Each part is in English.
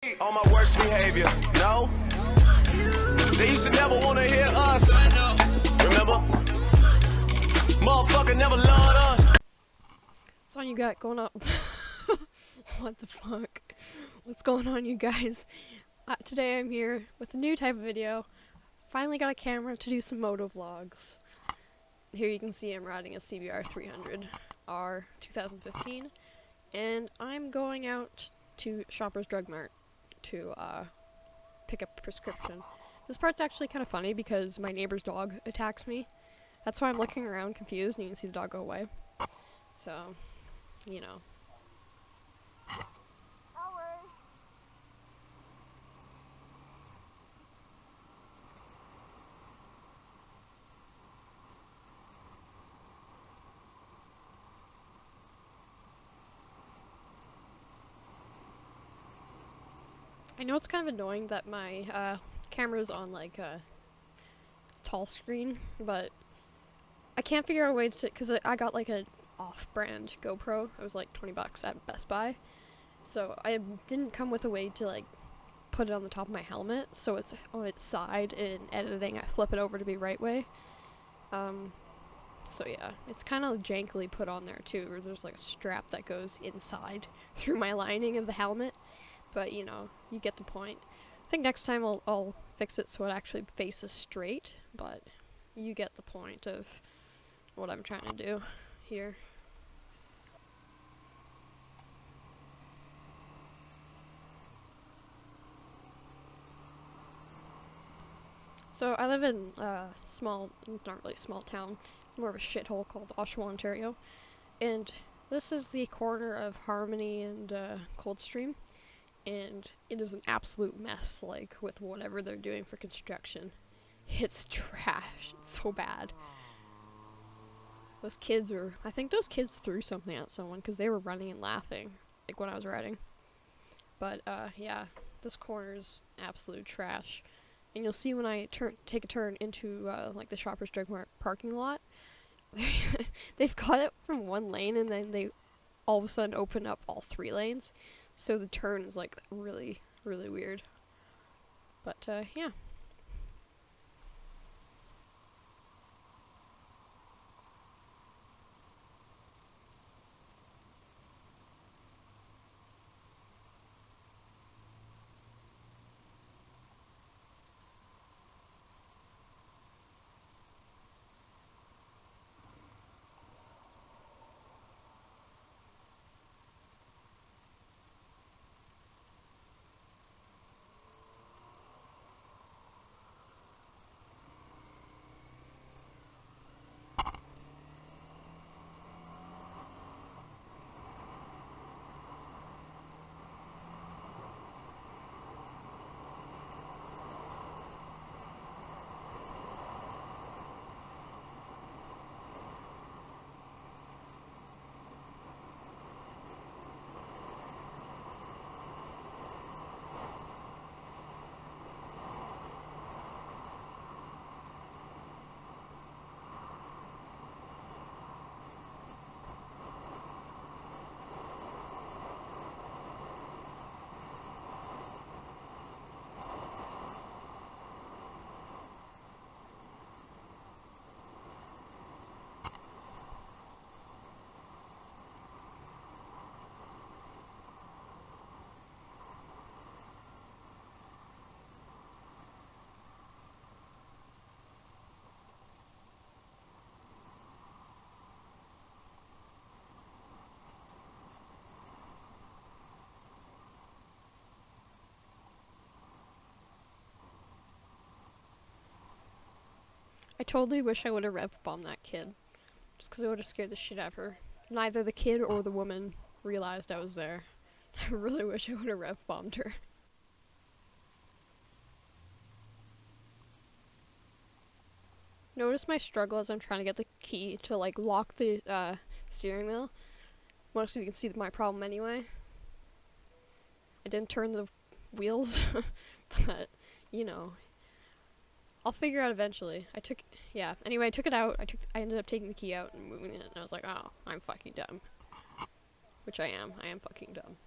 On my worst behavior, no. They used to never want to hear us. Remember? Motherfucker never loved us. What's on you got going on? What the fuck? What's going on, you guys? Today I'm here with a new type of video. Finally got a camera to do some motovlogs. Here you can see I'm riding a CBR 300R 2015. And I'm going out to Shoppers Drug Mart to pick up a prescription. This part's actually kind of funny because my neighbor's dog attacks me. That's why I'm looking around confused and you can see the dog go away. So, you know. I know it's kind of annoying that my camera's on like a tall screen, but I can't figure out a way to, because I got like an off-brand GoPro. It was like 20 bucks at Best Buy. So I didn't come with a way to like put it on the top of my helmet, so it's on its side. In editing, I flip it over to be right way. So yeah, it's kind of jankily put on there too, where there's like a strap that goes inside through my lining of the helmet. But, you know, you get the point. I think next time I'll fix it so it actually faces straight, but you get the point of what I'm trying to do here. So I live in a small, not really small town, it's more of a shithole called Oshawa, Ontario, and this is the corner of Harmony and Coldstream. And it is an absolute mess, like, with whatever they're doing for construction. It's trash. It's so bad. Those kids I think those kids threw something at someone, because they were running and laughing, like, when I was riding. But, yeah, this corner is absolute trash. And you'll see when I take a turn into, like, the Shoppers Drug Mart parking lot, they've got it from one lane, and then they all of a sudden open up all three lanes. So the turn is like really, really weird. But yeah. I totally wish I would have rev bombed that kid. Just because it would have scared the shit out of her. Neither the kid or the woman realized I was there. I really wish I would have rev bombed her. Notice my struggle as I'm trying to get the key to like lock the steering wheel. Most of you can see my problem anyway. I didn't turn the wheels, but you know, I'll figure out eventually. Anyway, I took it out. I ended up taking the key out and moving it, and I was like, oh, I'm fucking dumb. Which I am. I am fucking dumb.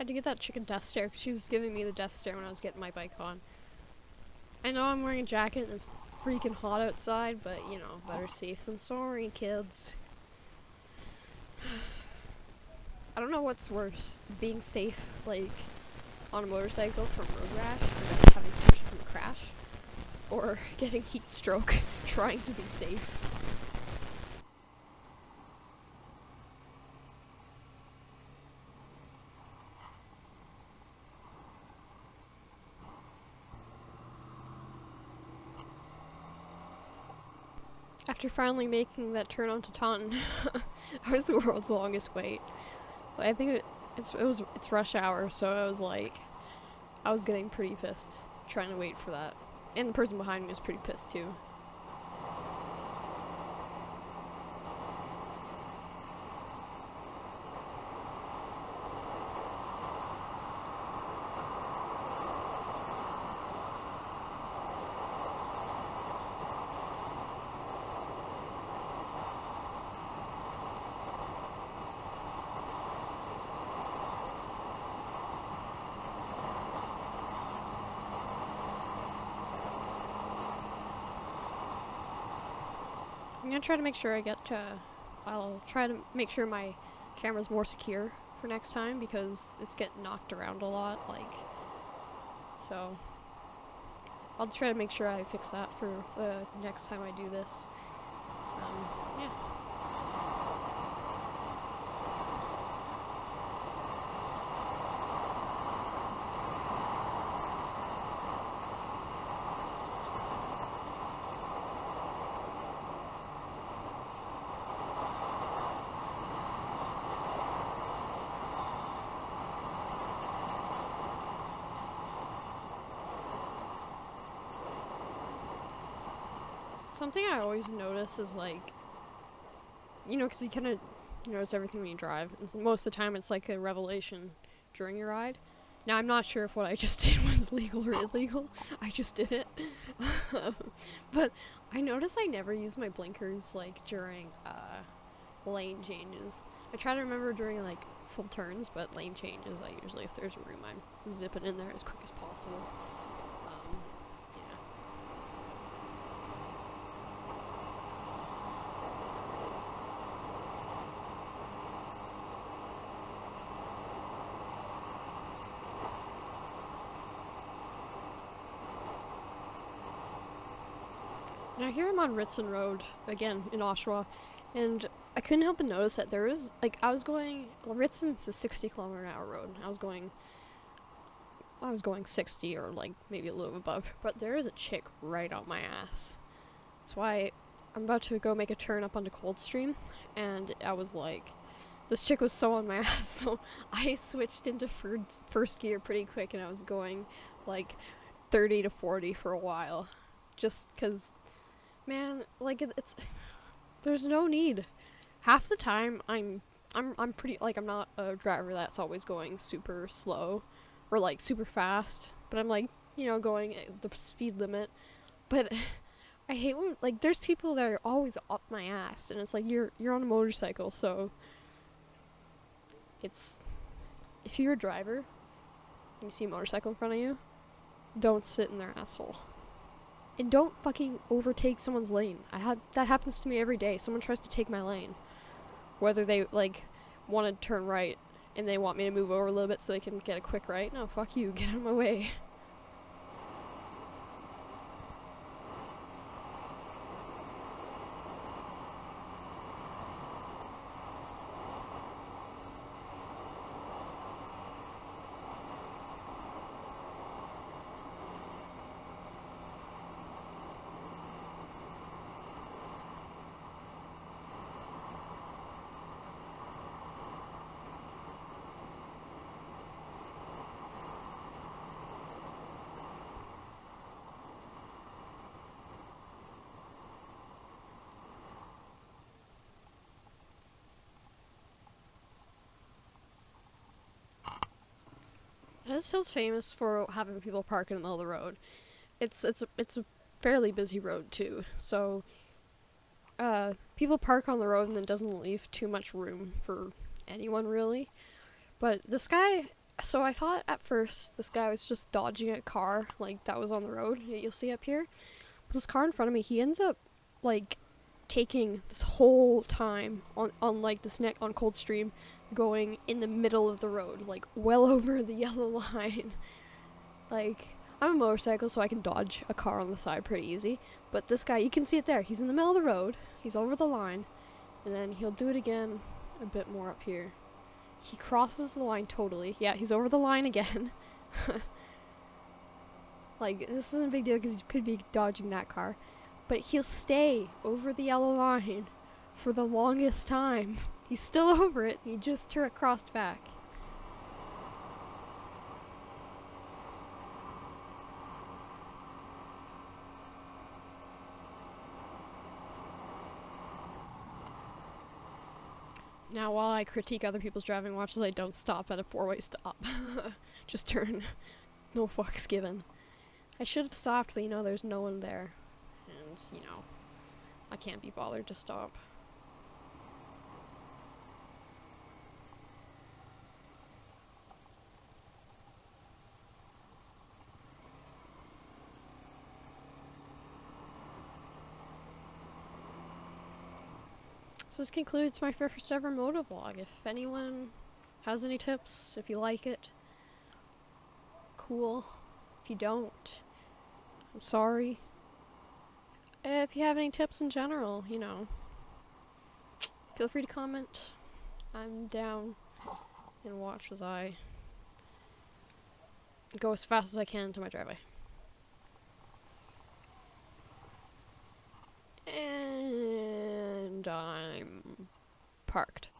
Had to get that chicken death stare because she was giving me the death stare when I was getting my bike on. I know I'm wearing a jacket and it's freaking hot outside, but you know, better safe than sorry, kids. I don't know what's worse, being safe, like, on a motorcycle from road rash, or having pushed from a crash, or getting heat stroke trying to be safe. After finally making that turn onto Taunton, I was the world's longest wait. I think it's rush hour, so I was getting pretty pissed trying to wait for that. And the person behind me was pretty pissed too. I'm gonna try to make sure I'll try to make sure my camera's more secure for next time because it's getting knocked around a lot, so I'll try to make sure I fix that for the next time I do this. Yeah. Something I always notice is because you kind of notice everything when you drive. And most of the time it's like a revelation during your ride. Now, I'm not sure if what I just did was legal or illegal. I just did it. But I notice I never use my blinkers, during, lane changes. I try to remember during, full turns, but lane changes, I usually, if there's room, I'm zipping in there as quick as possible. Yeah. Now here I'm on Ritson Road, again, in Oshawa, and I couldn't help but notice that there is, Ritson's a 60-kilometer-an-hour road, and I was going 60 or, maybe a little above, but there is a chick right on my ass. That's why I'm about to go make a turn up onto Coldstream, and I was this chick was so on my ass, so I switched into first gear pretty quick, and I was going, 30 to 40 for a while, just because... Man, it's there's no need. Half the time I'm pretty I'm not a driver that's always going super slow or super fast, but I'm going at the speed limit. But I hate when there's people that are always up my ass, and it's you're on a motorcycle, so it's if you're a driver and you see a motorcycle in front of you, don't sit in their asshole. And don't fucking overtake someone's lane. That happens to me every day. Someone tries to take my lane. Whether they, want to turn right and they want me to move over a little bit so they can get a quick right. No, fuck you. Get out of my way. This hill's famous for having people park in the middle of the road. It's a fairly busy road too, so people park on the road and it doesn't leave too much room for anyone really. But this guy, So I thought at first this guy was just dodging a car, like, that was on the road, you'll see up here. But this car in front of me, he ends up, like, taking this whole time on like, this neck on Coldstream, going in the middle of the road, like, well over the yellow line. Like, I'm a motorcycle, so I can dodge a car on the side pretty easy. But this guy, you can see it there. He's in the middle of the road. He's over the line. And then he'll do it again a bit more up here. He crosses the line totally. Yeah, he's over the line again. Like, this isn't a big deal because he could be dodging that car. But he'll stay over the yellow line for the longest time. He's still over it. He just crossed back. Now, while I critique other people's driving watches, I don't stop at a 4-way stop. Just turn. No fucks given. I should have stopped, but there's no one there. And, I can't be bothered to stop. So this concludes my first ever motovlog. If anyone has any tips, if you like it, cool. If you don't, I'm sorry. If you have any tips in general, feel free to comment. I'm down and watch as I go as fast as I can to my driveway. And I'm parked.